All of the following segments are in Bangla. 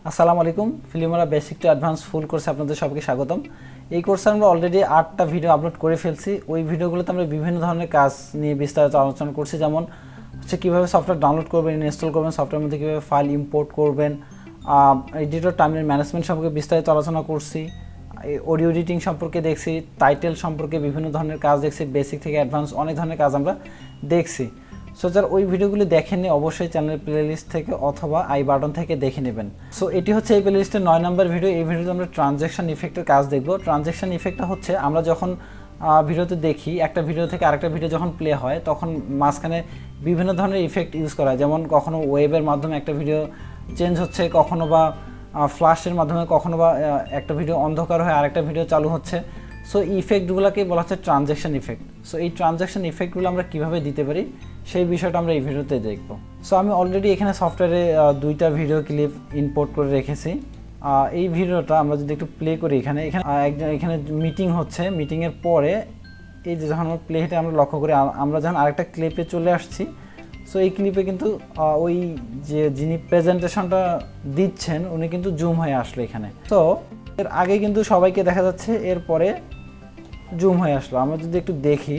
আসসালামু আলাইকুম। ফিল্মোরা বেসিক টু অ্যাডভান্স ফুল কোর্সে আপনাদের সবাইকে স্বাগতম। এই কোর্সে আমরা অলরেডি 8টা ভিডিও আপলোড করে ফেলছি। ওই ভিডিওগুলোতে আমরা বিভিন্ন ধরনের কাজ নিয়ে বিস্তারিত আলোচনা করছি, যেমন হচ্ছে কীভাবে সফটওয়্যার ডাউনলোড করবেন, ইনস্টল করবেন, সফটওয়্যারের মধ্যে কীভাবে ফাইল ইম্পোর্ট করবেন, এডিটর টাইমলাইন ম্যানেজমেন্ট সম্পর্কে বিস্তারিত আলোচনা করছি, অডিও এডিটিং সম্পর্কে দেখছি, টাইটেল সম্পর্কে বিভিন্ন ধরনের কাজ দেখছি, বেসিক থেকে অ্যাডভান্স অনেক ধরনের কাজ আমরা দেখছি। সো যারা ওই ভিডিওগুলি দেখেননি অবশ্যই চ্যানেলের প্লেলিস্ট থেকে অথবা আই বাটন থেকে দেখে নেবেন। সো এটি হচ্ছে এই প্লেলিস্টের 9 নম্বর ভিডিও। এই ভিডিওতে আমরা ট্রানজ্যাকশন ইফেক্টের কাজ দেখব। ট্রানজ্যাকশন ইফেক্টটা হচ্ছে আমরা যখন ভিডিওতে দেখি, একটা ভিডিও থেকে আরেকটা ভিডিও যখন প্লে হয় তখন মাঝখানে বিভিন্ন ধরনের ইফেক্ট ইউজ করা হয়। যেমন কখনো ওয়েবের মাধ্যমে একটা ভিডিও চেঞ্জ হচ্ছে, কখনো বা ফ্ল্যাশের মাধ্যমে, কখনো বা একটা ভিডিও অন্ধকার হয়ে আরেকটা ভিডিও চালু হচ্ছে। সো ইফেক্টগুলোকে বলা হচ্ছে ট্রানজ্যাকশন ইফেক্ট। সো এই ট্রানজ্যাকশন ইফেক্টগুলো আমরা কীভাবে দিতে পারি সেই বিষয়টা আমরা এই ভিডিওতে দেখব। সো আমি অলরেডি এখানে সফটওয়্যারে 2টা ভিডিও ক্লিপ ইম্পোর্ট করে রেখেছি। এই ভিডিওটা আমরা যদি একটু প্লে করি, এখানে মিটিং হচ্ছে, মিটিংয়ের পরে এই যে যখন আমরা প্লে হেটে আমরা লক্ষ্য করি আমরা যখন আরেকটা ক্লিপে চলে আসছি। সো এই ক্লিপে কিন্তু ওই যে যিনি প্রেজেন্টেশনটা দিচ্ছেন উনি কিন্তু জুম হয়ে আসলো এখানে। তো এর আগে কিন্তু সবাইকে দেখা যাচ্ছে, এরপরে জুম হয়ে আসলো। আমরা যদি একটু দেখি,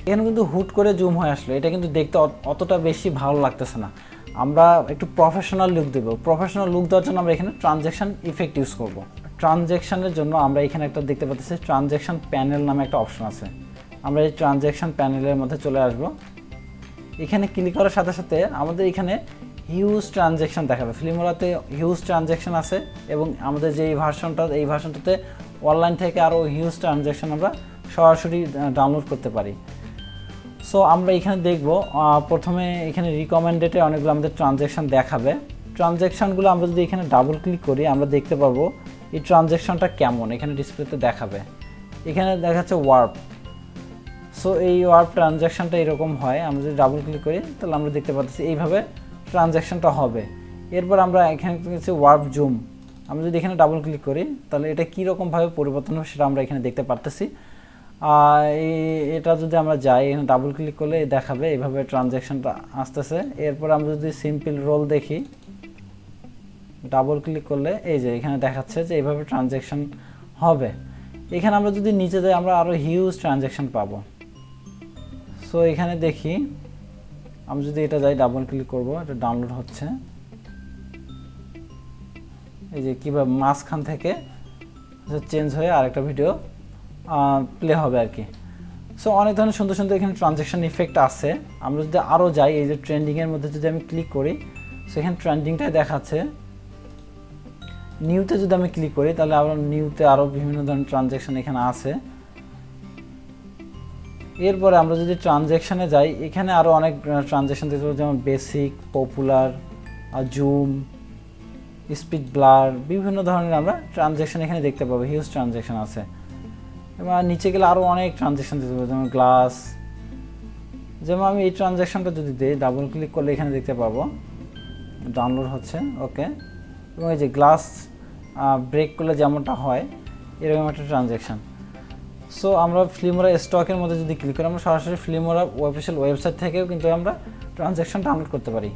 এখানে কিন্তু হুট করে জুম হয়ে আসলো। এটা কিন্তু দেখতে অতটা বেশি ভালো লাগতেছে না। আমরা একটু প্রফেশনাল লুক দেবো। প্রফেশনাল লুক দেওয়ার জন্য আমরা এখানে ট্রানজ্যাকশন ইফেক্ট ইউজ করব। ট্রানজ্যাকশনের জন্য আমরা এখানে একটা দেখতে পাচ্ছি, ট্রানজ্যাকশন প্যানেল নামে একটা অপশন আছে। আমরা এই ট্রানজ্যাকশন প্যানেলের মধ্যে চলে আসব। এখানে ক্লিক করার সাথে সাথে আমাদের এখানে হিউজ ট্রানজ্যাকশন দেখাবে। ফিল্মোরাতে হিউজ ট্রানজ্যাকশন আছে এবং আমাদের যে এই ভার্সনটাতে অনলাইন থেকে আরও হিউজ ট্রানজ্যাকশন আমরা সরাসরি ডাউনলোড করতে পারি। সো আমরা এখানে দেখব, প্রথমে এখানে রিকমেন্ডেডে অনেকগুলো আমাদের ট্রানজ্যাকশন দেখাবে। ট্রানজ্যাকশনগুলো আমরা যদি এখানে ডাবল ক্লিক করি আমরা দেখতে পাবো এই ট্রানজ্যাকশনটা কেমন এখানে ডিসপ্লেতে দেখাবে। এখানে দেখাচ্ছে ওয়ার্প। সো এই ওয়ার্প ট্রানজ্যাকশনটা এরকম হয়। আমরা যদি ডাবল ক্লিক করি তাহলে আমরা দেখতে পাচ্ছি এইভাবে ট্রানজ্যাকশনটা হবে। এরপর আমরা এখানে হচ্ছে ওয়ার্প জুম। আমরা যদি এখানে ডাবল ক্লিক করি তাহলে এটা কীরকমভাবে পরিবর্তন হবে সেটা আমরা এখানে দেখতে পারতেছি। এটা যদি আমরা যাই, এখানে ডাবল ক্লিক করলে দেখাবে এইভাবে ট্রানজ্যাকশনটা আসতেছে। এরপর আমরা যদি সিম্পল রোল দেখি, ডাবল ক্লিক করলে এই যে এখানে দেখাচ্ছে যে এইভাবে ট্রানজ্যাকশন হবে। এখানে আমরা যদি নিচে যাই আমরা আরও হিউজ ট্রানজ্যাকশন পাবো। সো এখানে দেখি, আমি যদি এটা যাই ডাবল ক্লিক করব, এটা ডাউনলোড হচ্ছে। এই যে কীভাবে মাঝখান থেকে চেঞ্জ হয়ে আরেকটা ভিডিও প্লে হবে আর কি। সো অনেক ধরনের সুন্দর সুন্দর এখানে ট্রানজ্যাকশন ইফেক্ট আছে। আমরা যদি আরও যাই, এই যে ট্রেন্ডিংয়ের মধ্যে যদি আমি ক্লিক করি, সেখানে ট্রেন্ডিংটাই দেখাচ্ছে। নিউতে যদি আমি ক্লিক করি তাহলে আমরা নিউতে আরও বিভিন্ন ধরনের ট্রানজ্যাকশন এখানে আছে। এরপরে আমরা যদি ট্রানজ্যাকশানে যাই, এখানে আরও অনেক ট্রানজ্যাকশন দেখতে পাবো, যেমন basic, popular, zoom, speed, blur, বিভিন্ন ধরনের আমরা ট্রানজ্যাকশন এখানে দেখতে পাবো। হিউজ ট্রানজ্যাকশন আছে। এবং নিচে গেলে আরও অনেক ট্রানজ্যাকশন দেখতে পাবো, যেমন গ্লাস। যেমন আমি এই ট্রানজ্যাকশনটা যদি দিই, ডাবল ক্লিক করলে এখানে দেখতে পাবো ডাউনলোড হচ্ছে। ওকে। এবং এই যে গ্লাস ব্রেক করলে যেমনটা হয় এরকম একটা ট্রানজ্যাকশন। সো আমরা ফিল্মোরা স্টকের মধ্যে যদি ক্লিক করি, আমরা সরাসরি ফিল্মোরা অফিসিয়াল ওয়েবসাইট থেকেও কিন্তু আমরা ট্রানজ্যাকশন ডাউনলোড করতে পারি।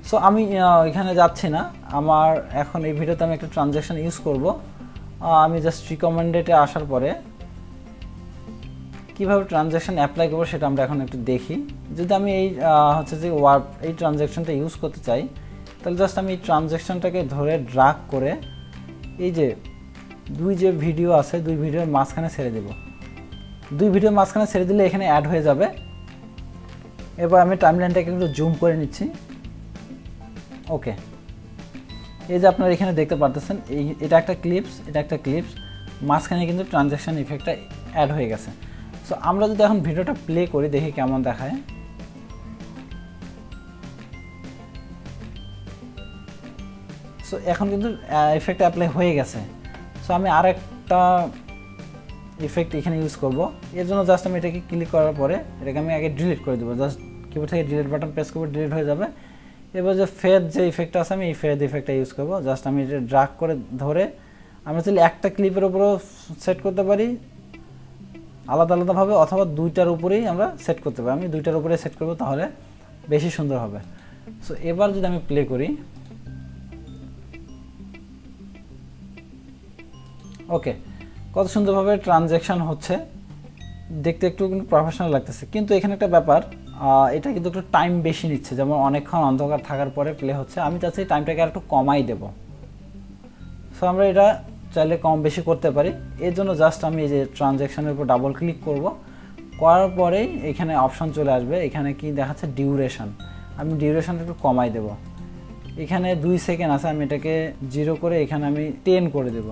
সো আমি এখানে যাচ্ছি না, আমার এখন এই ভিডিওতে আমি একটা ট্রানজ্যাকশন ইউজ করব। আমি জাস্ট রিকমেন্ডেডে আসার পরে কীভাবে ট্রানজ্যাকশন অ্যাপ্লাই করবো সেটা আমরা এখন একটু দেখি। যদি আমি এই হচ্ছে যে ওয়ার্প এই ট্রানজ্যাকশনটা ইউজ করতে চাই, তাহলে জাস্ট আমি এই ট্রানজ্যাকশনটাকে ধরে ড্রাগ করে এই যে দুই ভিডিও আছে, দুই ভিডিওর মাঝখানে ছেড়ে দেব। দুই ভিডিওর মাঝখানে ছেড়ে দিলে এখানে অ্যাড হয়ে যাবে। এবার আমি টাইমলাইনটাকে একটু জুম করে নিচ্ছি। ওকে। এই যে আপনারা এখানে দেখতে পারতেছেন, এটা একটা ক্লিপস, মাঝখানে কিন্তু ট্রানজ্যাকশন ইফেক্টটা অ্যাড হয়ে গেছে। সো আমরা যদি এখন ভিডিওটা প্লে করি দেখি কেমন দেখায়। সো এখন কিন্তু ইফেক্ট অ্যাপ্লাই হয়ে গেছে। সো আমি আরেকটা ইফেক্ট এখানে ইউজ করব। এর জন্য জাস্ট আমি এটাকে ক্লিক করার পরে এটাকে আমি আগে ডিলিট করে দেবো। জাস্ট কিবোর্ড থেকে ডিলিট বাটন প্রেস করবো, ডিলিট হয়ে যাবে। এবার যে ফেড যে ইফেক্টটা আছে, আমি এই ফেড ইফেক্টটা ইউজ করবো। জাস্ট আমি এটা ড্রাগ করে ধরে আমরা চাইলে একটা ক্লিপের উপরেও সেট করতে পারি আলাদা আলাদাভাবে, অথবা দুইটার উপরেই আমরা সেট করতে পারি। আমি দুইটার উপরে সেট করবো, তাহলে বেশি সুন্দর হবে। সো এবার যদি আমি প্লে করি, ওকে, কত সুন্দরভাবে ট্রানজ্যাকশন হচ্ছে, দেখতে একটু কিন্তু প্রফেশনাল লাগতেছে। কিন্তু এখানে একটা ব্যাপার, এটা কিন্তু একটু টাইম বেশি নিচ্ছে, যেমন অনেকক্ষণ অন্ধকার থাকার পরে প্লে হচ্ছে। আমি চাচ্ছি টাইমটাকে আর একটু কমাই দেব। সো আমরা এটা চাইলে কম বেশি করতে পারি। এর জন্য জাস্ট আমি এই যে ট্রানজ্যাকশনের উপর ডাবল ক্লিক করব, করার পরেই এখানে অপশন চলে আসবে। এখানে কি দেখাচ্ছে, ডিউরেশন। আমি ডিউরেশনটা একটু কমাই দেব। এখানে 2 সেকেন্ড আছে, আমি এটাকে 0 করে এখানে আমি 10 করে দেব,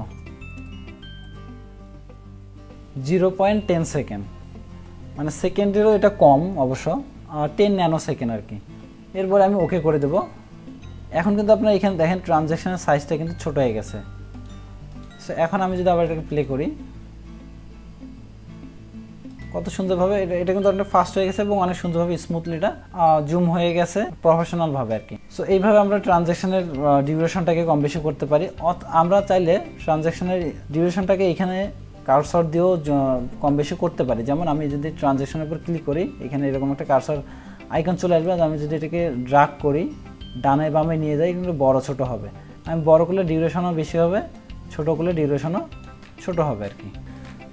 0.10 সেকেন্ড, মানে সেকেন্ডেরও এটা কম অবশ্য, 10 ন্যানো সেকেন্ড আর কি। এরপরে আমি ওকে করে দেব। এখন কিন্তু আপনারা এখানে দেখেন ট্রানজ্যাকশনের সাইজটা কিন্তু ছোট হয়ে গেছে। সো এখন আমি যদি আবার এটাকে প্লে করি, কত সুন্দরভাবে এটা কিন্তু অনেক ফাস্ট হয়ে গেছে এবং অনেক সুন্দরভাবে স্মুথলি এটা জুম হয়ে গেছে প্রফেশনাল ভাবে আর কি। সো এইভাবে আমরা ট্রানজ্যাকশনের ডিউরেশনটাকে কম বেশি করতে পারি। আমরা চাইলে ট্রানজ্যাকশনের ডিউরেশনটাকে এখানে কার্সর দিয়েও কম বেশি করতে পারি। যেমন আমি যদি ট্রানজ্যাকশনের উপর ক্লিক করি, এখানে এরকম একটা কার্সর আইকন চলে আসবে। আমি যদি এটাকে ড্রাগ করি, ডানে বামে নিয়ে যাই, কিন্তু বড় ছোট হবে। আমি বড় করলে ডিউরেশনও বেশি হবে, ছোট করলে ডিউরেশনও ছোট হবে আর কি।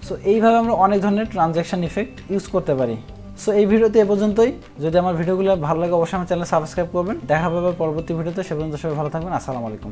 সো এইভাবে আমরা অনেক ধরনের ট্রানজ্যাকশন ইফেক্ট ইউজ করতে পারি। সো এই ভিডিওতে এ পর্যন্তই। যদি আমার ভিডিওগুলো ভালো লাগে অবশ্যই আমার চ্যানেল সাবস্ক্রাইব করবেন। দেখা পাবে পরবর্তী ভিডিওতে। সে পর্যন্ত সবাই ভালো থাকবেন। আসসালামু আলাইকুম।